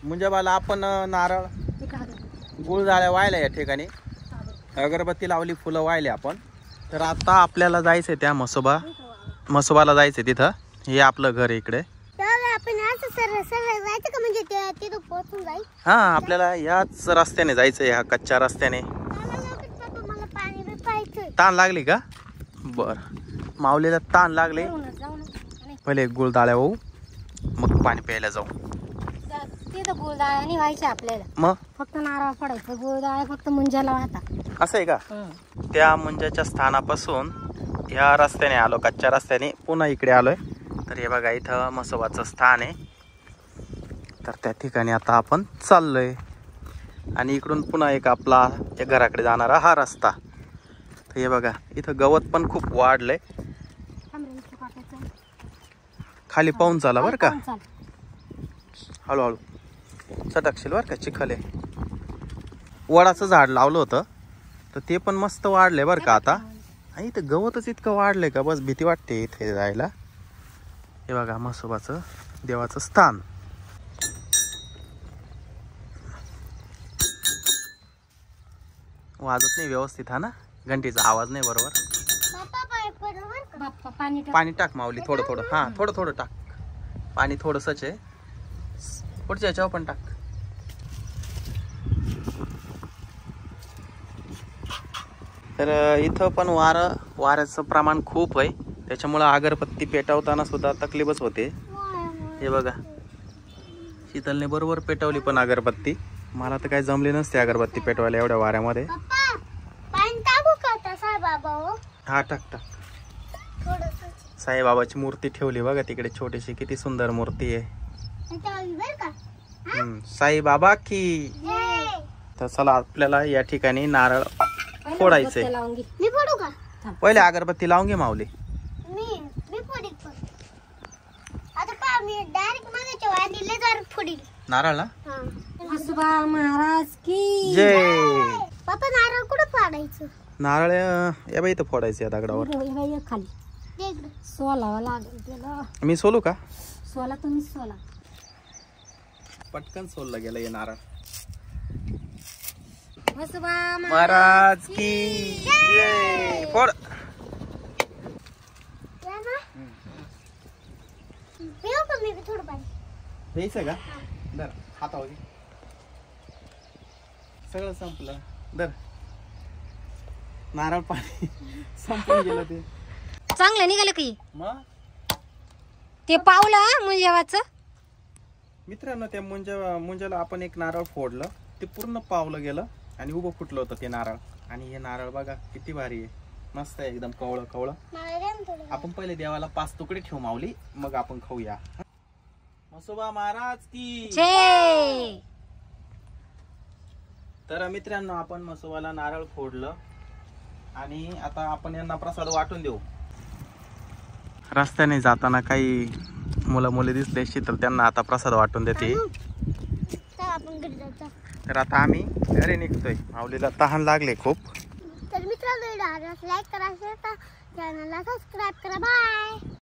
मुंजाबाला आपण नारळ गुळजाळ्या वाहिल्या या ठिकाणी, अगरबत्ती लावली, फुलं वाहिले आपण. तर आता आपल्याला जायचंय त्या म्हसोबाला जायचंय तिथं. हे आपलं घर इकडे. हा आपल्याला याच रस्त्याने जायचंय, ह्या कच्च्या रस्त्याने. ताण लागली का? बर, माऊलीला ताण लागले. पहिले गुळदाळ्या होऊ, मग पाणी प्यायला जाऊ. तिथं गुळदाळ्या नाही व्हायचे आपल्याला, मग फक्त नारळ पडायचं. गुळदाळ्या फक्त मुंजाला वाहता. असं आहे का? त्या मुंजाच्या स्थानापासून ह्या रस्त्याने आलो, कच्च्या रस्त्याने पुन्हा इकडे आलोय. तर हे बघा इथं म्हसोबाचं स्थान आहे. तर त्या ठिकाणी आता आपण चाललोय आणि इकडून पुन्हा एक आपला त्या घराकडे जाणारा हा रस्ता. तर हे बघा इथं गवत पण खूप वाढलंय. खाली पाहून चाला बरं का, हळूहळू चटकशील बरं का. चिखल आहे. वडाचं झाड लावलं होतं तर ते पण मस्त वाढलंय बरं का आता. आणि इथं गवतच इतकं वाढलंय का बस भीती वाटते इथे जायला. हे बघा म्हसोबाचं देवाचं स्थान. वाजत नाही व्यवस्थित हा ना, घंटीचा आवाज नाही बरोबर. पाणी टाक माऊली, थोडं थोडं. हा थोडं थोडं टाक पाणी, थोडंसंच आहे. पुढच्या याच्यावर पण टाक. तर इथं पण वाऱ्याचं प्रमाण खूप आहे, त्याच्यामुळं अगरबत्ती पेटवताना सुद्धा तकलीफच होते. हे बघा शीतलने बरोबर पेटवली पण अगरबत्ती. मला तर काही जमली नसते अगरबत्ती पेटवायला एवढ्या वाऱ्यामध्ये. हा टाक टाक. साईबाबाची मूर्ती ठेवली बघा तिकडे छोटीशी, किती सुंदर मूर्ती आहे. साईबाबा की. तर चला आपल्याला या ठिकाणी नारळ फोडायचे. पहिले अगरबत्ती लावून घे माऊली. नारळ म्हसोबा महाराज की जय. पप्पा नारळ कुठं फोडायचं? नारळ या बाई इथं फोडायचं या दगडावर. खाली सोलावा लागेल त्याला. मी सोलू का? सोला तुम्ही सोला. पटकन सोलला गेला हे नारळ. म्हसोबा महाराज की जय. फोड. द्यायचं का? दर हातावर घे. सगळं संपलं. दर नारळ पाणी संपून गेलं. ते चांगलं निघालं की मग ते पावलं मुंजावाचं. मित्रांनो त्या मुंजाला आपण एक नारळ फोडलं, ते पूर्ण पावलं गेलं आणि उभं फुटलं होतं ते नारळ. आणि हे नारळ बघा किती भारी आहे, मस्त आहे एकदम कवळं कवळं. आपण पहिले देवाला 5 तुकडे ठेवू माऊली, मग आपण खाऊया. म्हसोबा महाराज की जय. तर मित्रांनो आपण म्हसोबाला नारळ फोडलं आणि आता आपण यांना प्रसाद वाटून देऊ. रस्त्याने जाताना काही मुलं मुली दिसले शीतल, त्यांना आता प्रसाद वाटून देते. तर आता आम्ही घरी निघतोय. माऊलीला तहान लागले खूप. तर मित्रांनो लाईक करा, शेअर करा, चॅनलला सबस्क्राईब करा. बाय.